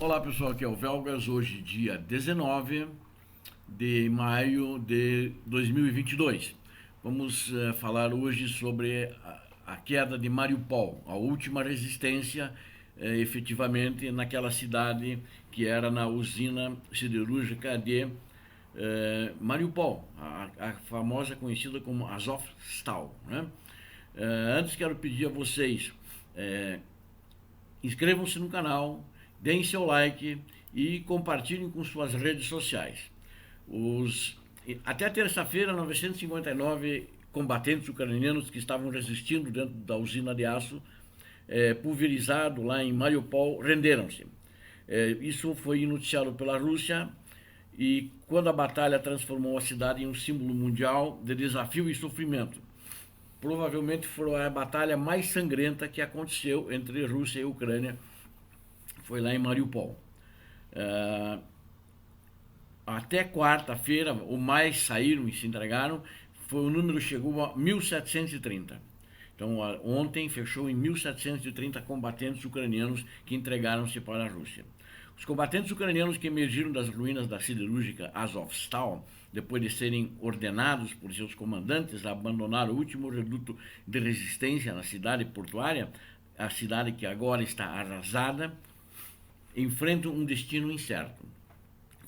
Olá pessoal, aqui é o Velgas, hoje dia 19 de maio de 2022. Vamos falar hoje sobre a queda de Mariupol, a última resistência efetivamente naquela cidade que era na usina siderúrgica de Mariupol, a famosa conhecida como Azovstal, né? Antes quero pedir a vocês, inscrevam-se no canal, deem seu like e compartilhem com suas redes sociais. Até terça-feira, 959 combatentes ucranianos que estavam resistindo dentro da usina de aço pulverizado lá em Mariupol renderam-se. Isso foi noticiado pela Rússia e quando a batalha transformou a cidade em um símbolo mundial de desafio e sofrimento. Provavelmente foi a batalha mais sangrenta que aconteceu entre Rússia e Ucrânia, foi lá em Mariupol. Até quarta-feira, o mais saíram e se entregaram, o número chegou a 1.730. Então, ontem fechou em 1.730 combatentes ucranianos que entregaram-se para a Rússia. Os combatentes ucranianos que emergiram das ruínas da siderúrgica Azovstal, depois de serem ordenados por seus comandantes a abandonar o último reduto de resistência na cidade portuária, a cidade que agora está arrasada, enfrentam um destino incerto.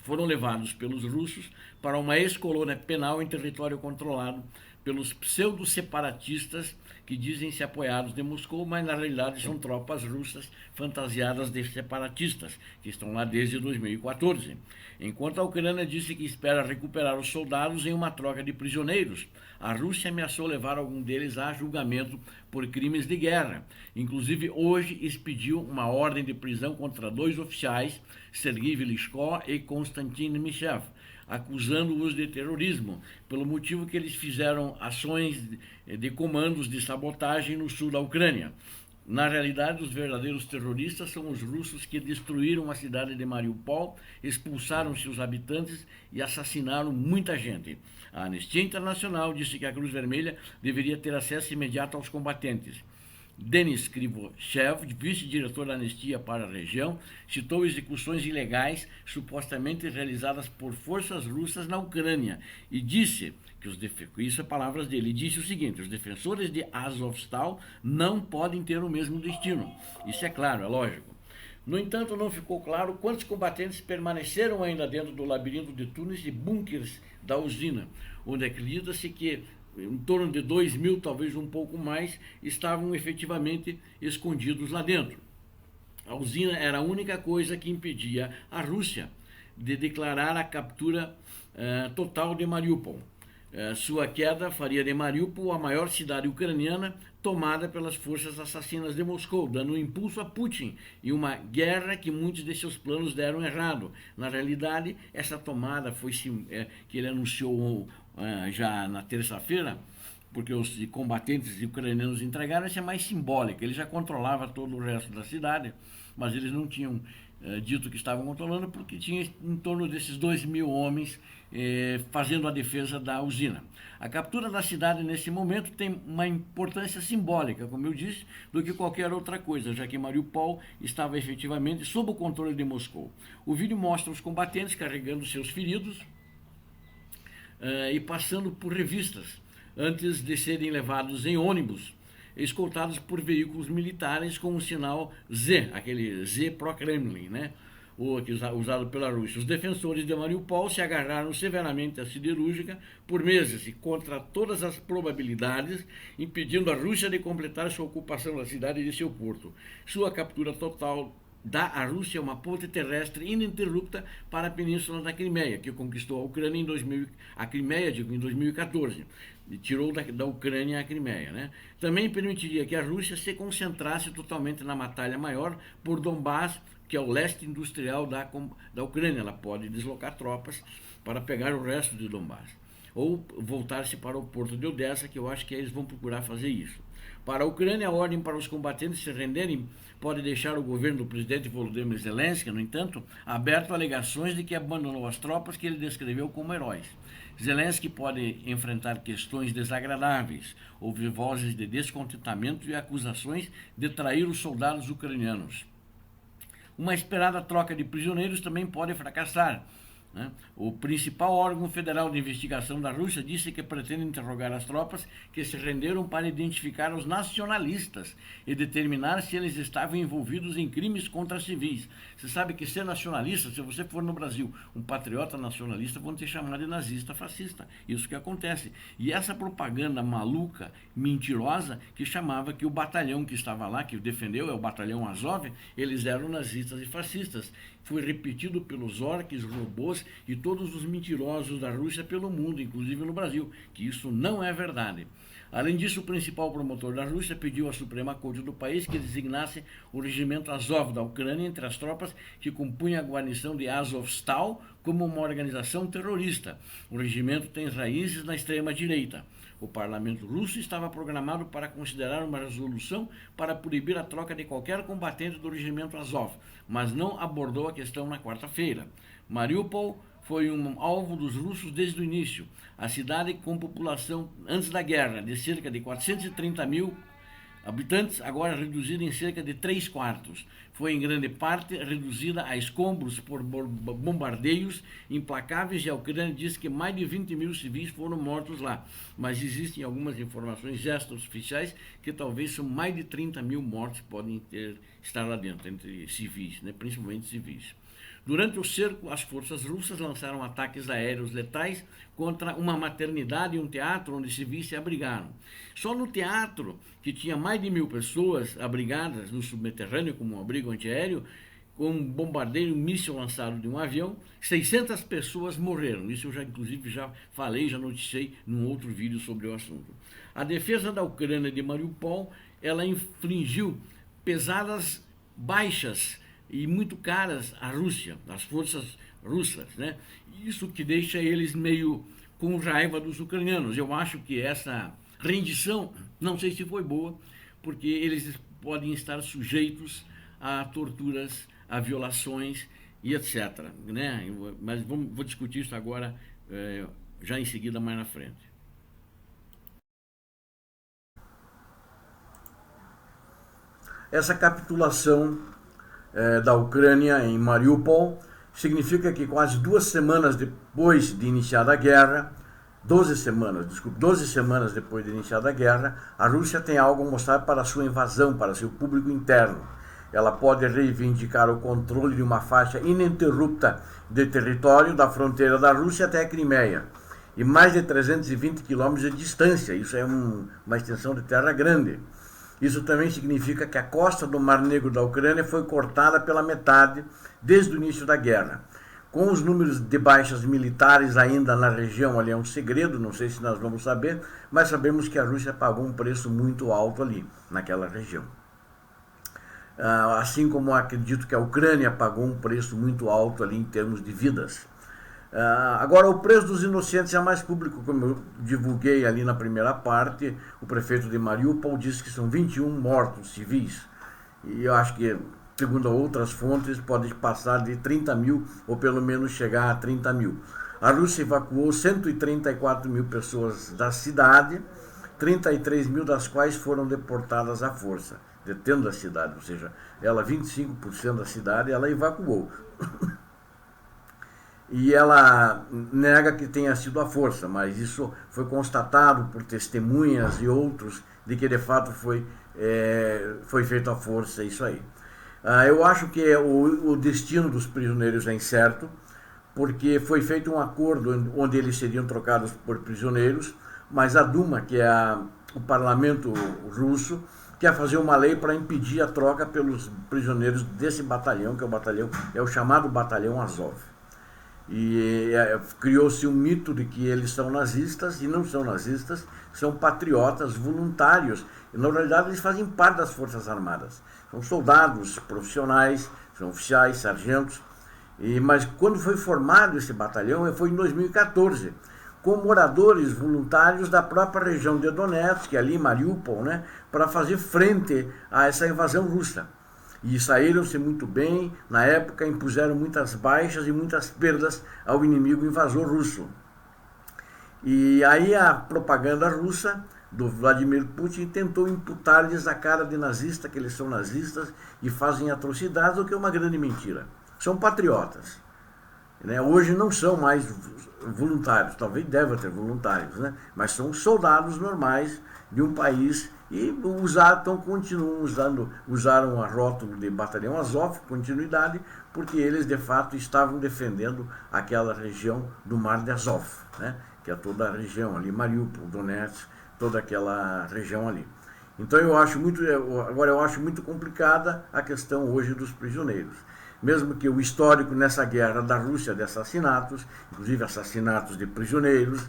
Foram levados pelos russos para uma ex-colônia penal em território controlado pelos pseudo-separatistas que dizem-se apoiados de Moscou, mas na realidade são tropas russas fantasiadas de separatistas, que estão lá desde 2014. Enquanto a Ucrânia disse que espera recuperar os soldados em uma troca de prisioneiros, a Rússia ameaçou levar algum deles a julgamento por crimes de guerra. Inclusive, hoje expediu uma ordem de prisão contra 2 oficiais, Sergei Velishko e Konstantin Michev, acusando-os de terrorismo, pelo motivo que eles fizeram ações de comandos de sabotagem no sul da Ucrânia. Na realidade, os verdadeiros terroristas são os russos que destruíram a cidade de Mariupol, expulsaram seus habitantes e assassinaram muita gente. A Anistia Internacional disse que a Cruz Vermelha deveria ter acesso imediato aos combatentes. Denis Krivoshev, vice-diretor da Anistia para a região, citou execuções ilegais supostamente realizadas por forças russas na Ucrânia e disse que isso é palavras dele, disse o seguinte: os defensores de Azovstal não podem ter o mesmo destino. Isso é claro, é lógico. No entanto, não ficou claro quantos combatentes permaneceram ainda dentro do labirinto de túneis e bunkers da usina, onde acredita-se que em torno de 2.000, talvez um pouco mais, estavam efetivamente escondidos lá dentro. A usina era a única coisa que impedia a Rússia de declarar a captura total de Mariupol. Sua queda faria de Mariupol a maior cidade ucraniana tomada pelas forças assassinas de Moscou, dando um impulso a Putin e uma guerra que muitos de seus planos deram errado. Na realidade, essa tomada foi que ele anunciou já na terça-feira, porque os combatentes ucranianos entregaram, essa é mais simbólica. Ele já controlava todo o resto da cidade, mas eles não tinham dito que estavam controlando, porque tinha em torno desses 2.000 homens fazendo a defesa da usina. A captura da cidade nesse momento tem uma importância simbólica, como eu disse, do que qualquer outra coisa, já que Mariupol estava efetivamente sob o controle de Moscou. O vídeo mostra os combatentes carregando seus feridos e passando por revistas, antes de serem levados em ônibus, escoltados por veículos militares com o sinal Z, aquele Z pro-Kremlin, né? Usado pela Rússia. Os defensores de Mariupol se agarraram severamente à siderúrgica por meses e, contra todas as probabilidades, impedindo a Rússia de completar sua ocupação da cidade e de seu porto. Sua captura total dá à Rússia uma ponte terrestre ininterrupta para a península da Crimeia, que conquistou a Ucrânia em 2014, e tirou da Ucrânia a Crimeia, né? Também permitiria que a Rússia se concentrasse totalmente na batalha maior por Donbás, que é o leste industrial da Ucrânia. Ela pode deslocar tropas para pegar o resto de Donbás, ou voltar-se para o porto de Odessa, que eu acho que eles vão procurar fazer isso. Para a Ucrânia, a ordem para os combatentes se renderem pode deixar o governo do presidente Volodymyr Zelensky, no entanto, aberto a alegações de que abandonou as tropas que ele descreveu como heróis. Zelensky pode enfrentar questões desagradáveis. Houve vozes de descontentamento e acusações de trair os soldados ucranianos. uma esperada troca de prisioneiros também pode fracassar. Né? O principal órgão federal de investigação da Rússia disse que pretende interrogar as tropas que se renderam para identificar os nacionalistas e determinar se eles estavam envolvidos em crimes contra civis. Você sabe que ser nacionalista, se você for no Brasil um patriota nacionalista, vão te chamar de nazista, fascista. Isso que acontece. E essa propaganda maluca, mentirosa, que chamava que o batalhão que estava lá, que defendeu, é o batalhão Azov, eles eram nazistas e fascistas. Foi repetido pelos orques, robôs e todos os mentirosos da Rússia pelo mundo, inclusive no Brasil, que isso não é verdade. Além disso, o principal promotor da Rússia pediu à Suprema Corte do país que designasse o regimento Azov da Ucrânia entre as tropas que compunham a guarnição de Azovstal como uma organização terrorista. O regimento tem raízes na extrema-direita. O parlamento russo estava programado para considerar uma resolução para proibir a troca de qualquer combatente do regimento Azov, mas não abordou a questão na quarta-feira. Mariupol foi um alvo dos russos desde o início. A cidade com população, antes da guerra, de cerca de 430 mil habitantes, agora reduzida em cerca de 3/4. Foi em grande parte reduzida a escombros por bombardeios implacáveis, e a Ucrânia diz que mais de 20 mil civis foram mortos lá. Mas existem algumas informações extraoficiais que talvez são mais de 30 mil mortos podem estar lá dentro, entre civis, né, principalmente civis. Durante o cerco, as forças russas lançaram ataques aéreos letais contra uma maternidade e um teatro onde civis se abrigaram. Só no teatro, que tinha mais de 1.000 pessoas abrigadas no subterrâneo como um abrigo antiaéreo, com um bombardeio, um míssil lançado de um avião, 600 pessoas morreram. Isso eu já, inclusive, já falei, já noticiei num outro vídeo sobre o assunto. A defesa da Ucrânia de Mariupol, ela infligiu pesadas baixas e muito caras à Rússia, às forças russas, né? Isso que deixa eles meio com raiva dos ucranianos. Eu acho que essa rendição, não sei se foi boa, porque eles podem estar sujeitos a torturas, a violações e etc. Né? Mas vou discutir isso agora, já em seguida, mais na frente. Essa capitulação da Ucrânia em Mariupol significa que quase 2 semanas depois de iniciada a guerra, 12 semanas depois de iniciada a guerra, a Rússia tem algo a mostrar para a sua invasão, para seu público interno. Ela pode reivindicar o controle de uma faixa ininterrupta de território da fronteira da Rússia até a Crimeia, e mais de 320 quilômetros de distância. Isso é uma extensão de terra grande. Isso também significa que a costa do Mar Negro da Ucrânia foi cortada pela metade desde o início da guerra. Com os números de baixas militares ainda na região, ali é um segredo, não sei se nós vamos saber, mas sabemos que a Rússia pagou um preço muito alto ali, naquela região. Assim como acredito que a Ucrânia pagou um preço muito alto ali em termos de vidas. Agora, o preço dos inocentes é mais público, como eu divulguei ali na primeira parte. O prefeito de Mariupol disse que são 21 mortos civis. E eu acho que, segundo outras fontes, pode passar de 30 mil, ou pelo menos chegar a 30 mil. A Rússia evacuou 134 mil pessoas da cidade, 33 mil das quais foram deportadas à força, detendo a cidade, ou seja, ela 25% da cidade ela evacuou. E ela nega que tenha sido a força, mas isso foi constatado por testemunhas e outros de que de fato foi feito à força, isso aí. Eu acho que o destino dos prisioneiros é incerto, porque foi feito um acordo onde eles seriam trocados por prisioneiros, mas a Duma, que é o parlamento russo, quer fazer uma lei para impedir a troca pelos prisioneiros desse batalhão, que é o chamado Batalhão Azov. E criou-se um mito de que eles são nazistas, e não são nazistas, são patriotas voluntários. E, na realidade, eles fazem parte das Forças Armadas. São soldados profissionais, são oficiais, sargentos. Mas quando foi formado esse batalhão, foi em 2014, com moradores voluntários da própria região de Donetsk, ali em Mariupol, né, para fazer frente a essa invasão russa. E saíram-se muito bem, na época impuseram muitas baixas e muitas perdas ao inimigo invasor russo. E aí a propaganda russa do Vladimir Putin tentou imputar-lhes a cara de nazista, que eles são nazistas e fazem atrocidades, o que é uma grande mentira. São patriotas. Né? Hoje não são mais voluntários, talvez deva ter voluntários, né? Mas são soldados normais de um país e continuam usaram a rótulo de Batalhão Azov, continuidade, porque eles de fato estavam defendendo aquela região do Mar de Azov, né? Que é toda a região ali, Mariupol, Donetsk, toda aquela região ali. Então eu acho muito complicada a questão hoje dos prisioneiros. Mesmo que o histórico nessa guerra da Rússia de assassinatos, inclusive assassinatos de prisioneiros,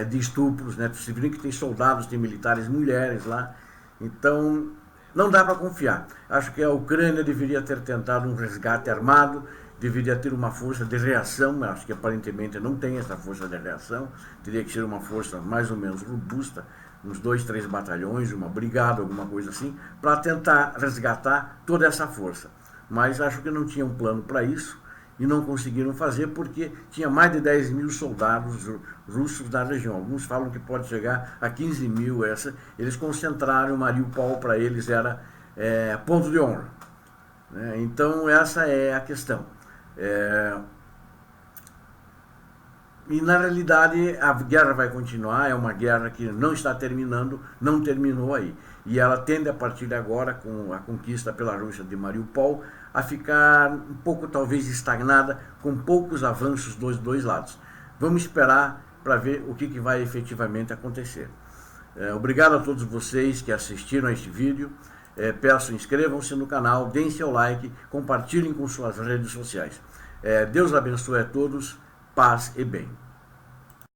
de estupros, né? Você viu que tem soldados, tem militares, mulheres lá. Então não dá para confiar. Acho que a Ucrânia deveria ter tentado um resgate armado, deveria ter uma força de reação, acho que aparentemente não tem essa força de reação, teria que ser uma força mais ou menos robusta, uns 2, 3 batalhões, uma brigada, alguma coisa assim, para tentar resgatar toda essa força. Mas acho que não tinha um plano para isso e não conseguiram fazer porque tinha mais de 10 mil soldados russos na região. Alguns falam que pode chegar a 15 mil. Eles concentraram Mariupol, para eles era ponto de honra. Então essa é a questão. E na realidade a guerra vai continuar, é uma guerra que não está terminando, não terminou aí. E ela tende a partir de agora, com a conquista pela Rússia de Mariupol, a ficar um pouco talvez estagnada, com poucos avanços dos dois lados. Vamos esperar para ver o que vai efetivamente acontecer. Obrigado a todos vocês que assistiram a este vídeo. Peço, inscrevam-se no canal, deem seu like, compartilhem com suas redes sociais. Deus abençoe a todos, paz e bem.